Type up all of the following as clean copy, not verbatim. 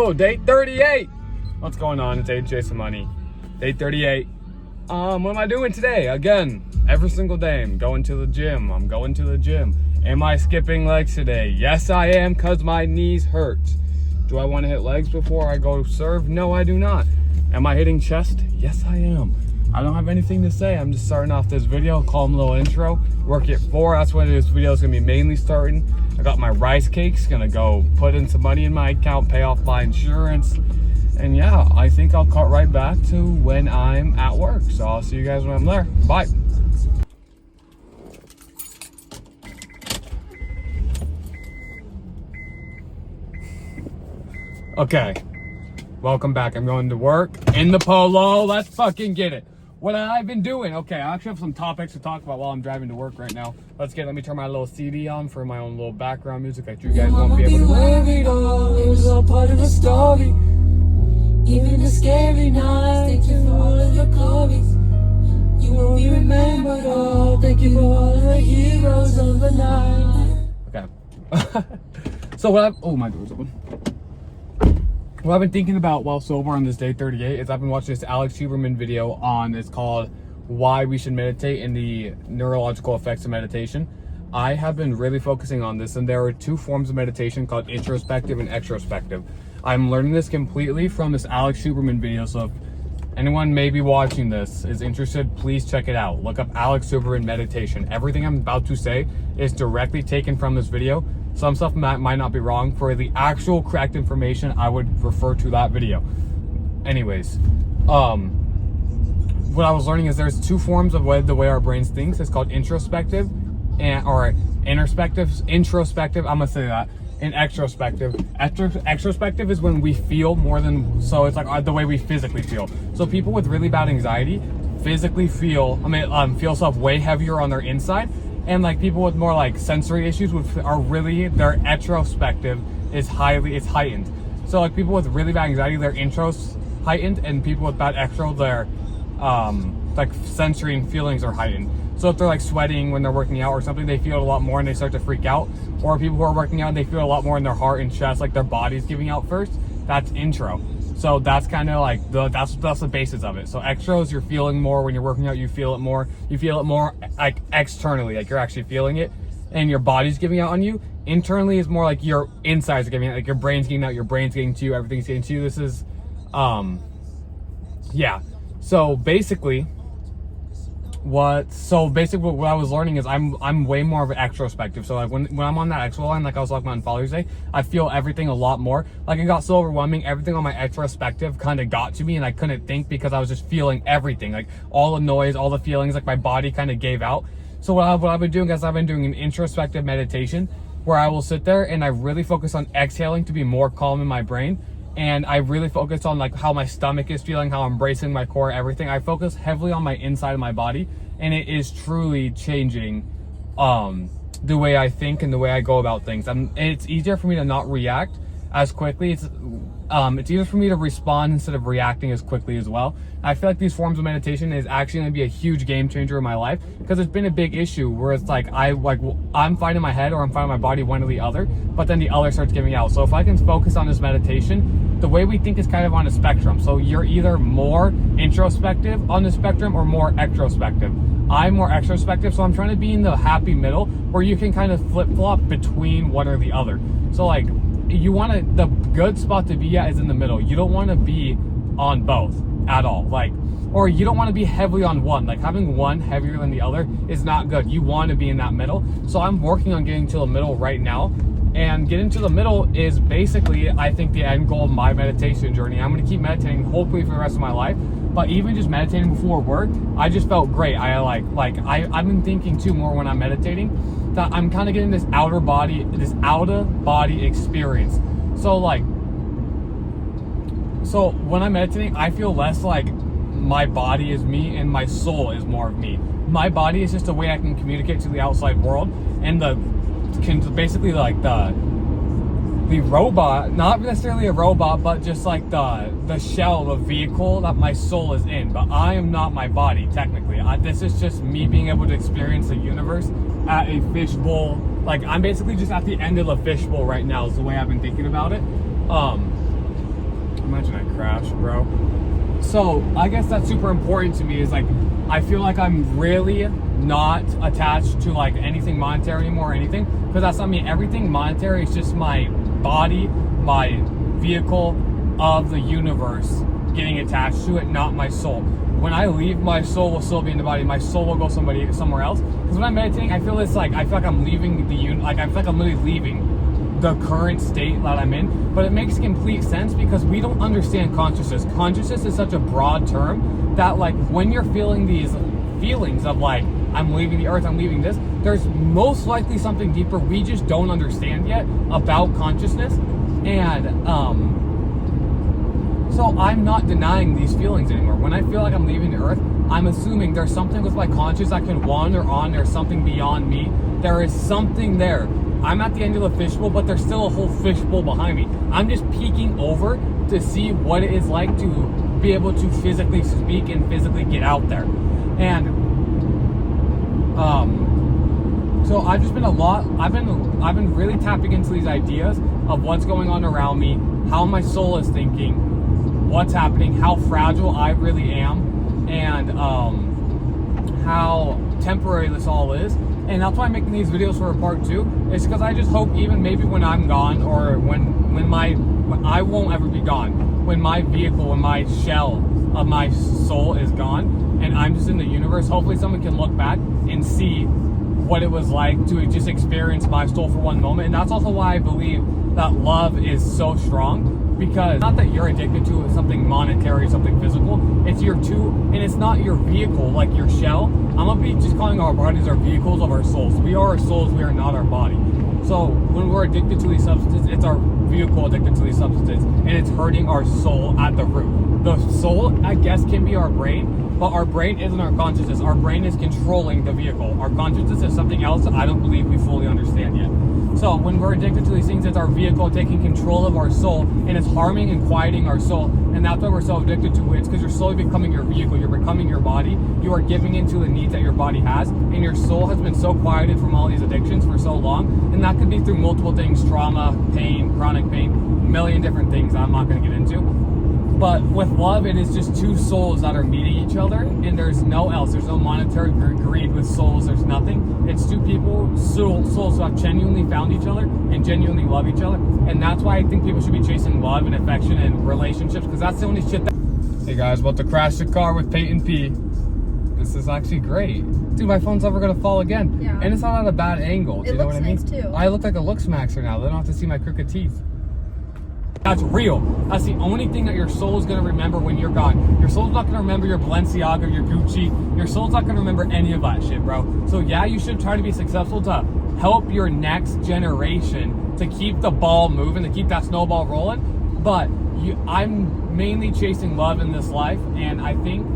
Whoa, day 38. What's going on? It's AJ Some Money. Day 38. What am I doing today? Again, every single day I'm going to the gym. Am I skipping legs today? Yes, I am, because my knees hurt. Do I want to hit legs before I go serve? No, I do not. Am I hitting chest? Yes, I am. I don't have anything to say. I'm just starting off this video, calm little intro. Work at 4, that's when this video is gonna be mainly starting. I got my rice cakes, gonna go put in some money in my account, pay off my insurance. And yeah, I think I'll cut right back to when I'm at work. So I'll see you guys when I'm there. Bye. Okay, welcome back. I'm going to work in the Polo. Let's fucking get it. What I've been doing. Okay, I actually have some topics to talk about while I'm driving to work right now. Let me turn my little CD on for my own little background music that you guys won't be able to hear. It was all part of a story. Even the scary nights, thank you for all of your glories. You will be remembered all. Thank you for all of the heroes of the night. Okay. So my door's open. What I've been thinking about while sober on this day 38 is I've been watching this Alex Huberman video it's called Why We Should Meditate and the Neurological Effects of Meditation. I have been really focusing on this, and there are 2 forms of meditation called introspective and extrospective. I'm learning this completely from this Alex Huberman video, so if anyone maybe watching this is interested, please check it out. Look up Alex Huberman meditation. Everything I'm about to say is directly taken from this video. Some stuff might not be wrong. For the actual correct information, I would refer to that video. Anyways, what I was learning is there's 2 forms of the way our brains thinks. It's called introspective or introspective. I'm gonna say that. And extrospective. Extrospective is when we feel more than, so it's like the way we physically feel. So people with really bad anxiety physically feel stuff way heavier on their inside. And like people with more like sensory issues their extrospective is heightened. So like people with really bad anxiety, their intro's heightened, and people with bad extro, their like sensory and feelings are heightened. So if they're like sweating when they're working out or something, they feel it a lot more and they start to freak out. Or people who are working out, they feel a lot more in their heart and chest, like their body's giving out first. That's intro. So that's kind of like that's the basis of it. So extro is you're feeling more when you're working out. You feel it more like externally, like you're actually feeling it, and your body's giving out on you. Internally is more like your insides are giving out, like your brain's getting out, your brain's getting to you, everything's getting to you. This is, yeah. So basically, what I was learning is I'm way more of an extrospective. So like when I'm on that expo line, like I was talking about on Father's Day, I feel everything a lot more. Like it got so overwhelming, everything on my extrospective kind of got to me, and I couldn't think because I was just feeling everything, like all the noise, all the feelings, like my body kind of gave out. So what I've been doing is I've been doing an introspective meditation where I will sit there and I really focus on exhaling to be more calm in my brain. And I really focus on like how my stomach is feeling, how I'm bracing my core, everything. I focus heavily on my inside of my body, and it is truly changing the way I think and the way I go about things. It's easier for me to not react as quickly. It's easier for me to respond instead of reacting as quickly as well. I feel like these forms of meditation is actually going to be a huge game changer in my life, because it's been a big issue where it's like I'm fighting my head or I'm fighting my body, one or the other, but then the other starts giving out. So if I can focus on this meditation, the way we think is kind of on a spectrum. So you're either more introspective on the spectrum or more extrospective. I'm more extrospective, so I'm trying to be in the happy middle where you can kind of flip-flop between one or the other. So like the good spot to be at is in the middle. You don't want to be on both at all, or you don't want to be heavily on one. Like having one heavier than the other is not good. You want to be in that middle. So I'm working on getting to the middle right now, and getting to the middle is basically, I think, the end goal of my meditation journey. I'm going to keep meditating hopefully for the rest of my life, but even just meditating before work, I just felt great. I've been thinking too more when I'm meditating that I'm kind of getting this outer body experience. So when I'm meditating, I feel less like my body is me and my soul is more of me. My body is just a way I can communicate to the outside world, and the robot, not necessarily a robot, but just like the shell, the vehicle that my soul is in. But I am not my body, technically. This is just me being able to experience the universe at a fishbowl. Like I'm basically just at the end of the fishbowl right now is the way I've been thinking about it. Imagine I crash, bro. So I guess that's super important to me, is like I feel like I'm really not attached to like anything monetary anymore or anything, because that's not me. Everything monetary is just my body, my vehicle of the universe getting attached to it, not my soul. When I leave, my soul will still be in the body. My soul will go somewhere else. Because when I'm meditating, I feel like I'm leaving I feel like I'm literally leaving the current state that I'm in. But it makes complete sense because we don't understand consciousness. Consciousness is such a broad term that like when you're feeling these feelings of like, I'm leaving the earth, I'm leaving this, there's most likely something deeper we just don't understand yet about consciousness. And so I'm not denying these feelings anymore. When I feel like I'm leaving the earth, I'm assuming there's something with my conscious that can wander on. There's something beyond me. There is something there. I'm at the end of the fishbowl, but there's still a whole fishbowl behind me. I'm just peeking over to see what it is like to be able to physically speak and physically get out there. And so I've just been I've been really tapping into these ideas of what's going on around me, how my soul is thinking, what's happening, how fragile I really am, and how temporary this all is. And that's why I'm making these videos for a part 2. It's because I just hope even maybe when I'm gone, or when I won't ever be gone, when my vehicle, when my shell of my soul is gone and I'm just in the universe, hopefully someone can look back and see what it was like to just experience my soul for one moment. And that's also why I believe that love is so strong. Because not that you're addicted to something monetary, something physical, it's and it's not your vehicle, like your shell. I'm gonna be just calling our bodies our vehicles of our souls. We are our souls, we are not our body. So when we're addicted to these substances, it's our vehicle addicted to these substances, and it's hurting our soul at the root. The soul, I guess, can be our brain, but our brain isn't our consciousness. Our brain is controlling the vehicle. Our consciousness is something else that I don't believe we fully understand yet. So when we're addicted to these things, it's our vehicle taking control of our soul, and it's harming and quieting our soul. And that's why we're so addicted to it. It's because you're slowly becoming your vehicle. You're becoming your body. You are giving into the needs that your body has, and your soul has been so quieted from all these addictions for so long. And that could be through multiple things: trauma, pain, chronic pain, a million different things I'm not going to get into. But with love, it is just two souls that are meeting each other, and there's no else. There's no monetary greed with souls. There's nothing. It's two people, souls who have genuinely found each other and genuinely love each other. And that's why I think people should be chasing love and affection and relationships, because that's the only shit that... Hey guys, about to crash the car with Peyton P. This is actually great. Dude, my phone's never going to fall again. Yeah. And it's not at a bad angle. Do you know what I mean? It looks nice too. I look like a looks maxer now. They don't have to see my crooked teeth. That's real. That's the only thing that your soul is going to remember when you're gone. Your soul's not going to remember your Balenciaga, your Gucci. Your soul's not going to remember any of that shit, bro. So yeah, you should try to be successful to help your next generation to keep the ball moving, to keep that snowball rolling. But I'm mainly chasing love in this life, and I think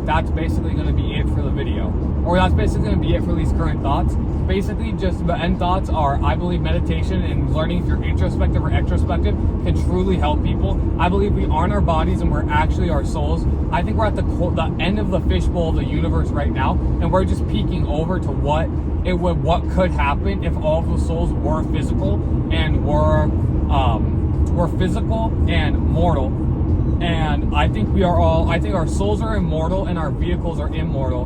that's basically going to be it for the video. Or that's basically going to be it for these current thoughts. Basically, just the end thoughts are, I believe meditation and learning if you're introspective or extrospective can truly help people. I believe we aren't our bodies and we're actually our souls. I think we're at the end of the fishbowl of the universe right now, and we're just peeking over to what could happen if all of the souls were physical and were physical and mortal. And I think I think our souls are immortal and our vehicles are immortal,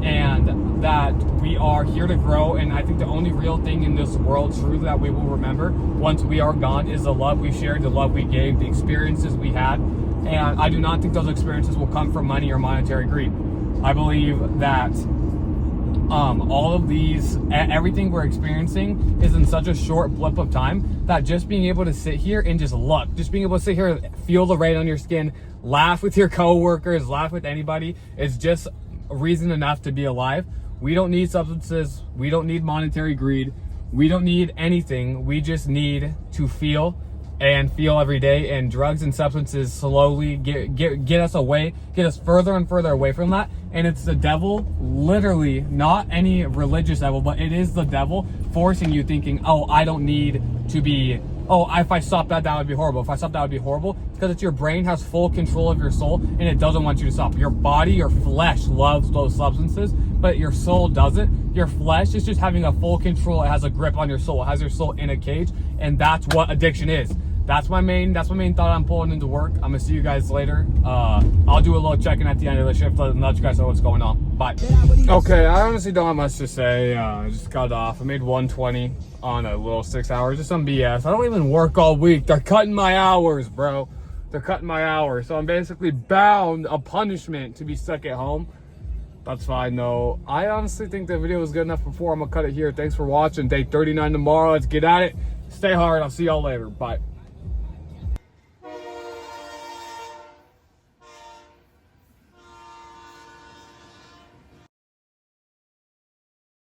and that we are here to grow. And I think the only real thing in this world, truly, that we will remember once we are gone is the love we shared, the love we gave, the experiences we had. And I do not think those experiences will come from money or monetary greed. I believe that all of these, everything we're experiencing is in such a short blip of time that just being able to sit here and just look, just being able to sit here, feel the rain on your skin, laugh with your coworkers, laugh with anybody, is just reason enough to be alive. We don't need substances. We don't need monetary greed. We don't need anything. We just need to feel and feel every day, and drugs and substances slowly get us further and further away from that. And it's the devil, literally, not any religious devil, but it is the devil forcing you, thinking, oh, I don't need to be, oh, if I stop that would be horrible. If I stop that would be horrible. Because it's your brain has full control of your soul, and it doesn't want you to stop. Your body, your flesh loves those substances, but your soul doesn't. Your flesh is just having a full control. It has a grip on your soul. It has your soul in a cage, and that's what addiction is. that's my main thought I'm pulling into work. I'm gonna see you guys later. I'll do a little check-in at the end of the shift, let you guys know what's going on. Bye. Okay, I honestly don't have much to say. I just got off. I made 120 on a little 6 hours, just some BS. I don't even work all week. They're cutting my hours, bro. They're cutting my hours, so I'm basically bound a punishment to be stuck at home. That's fine though. I honestly think the video was good enough before. I'm gonna cut it here. Thanks for watching. Day 39 tomorrow. Let's get at it. Stay hard. I'll see y'all later. Bye.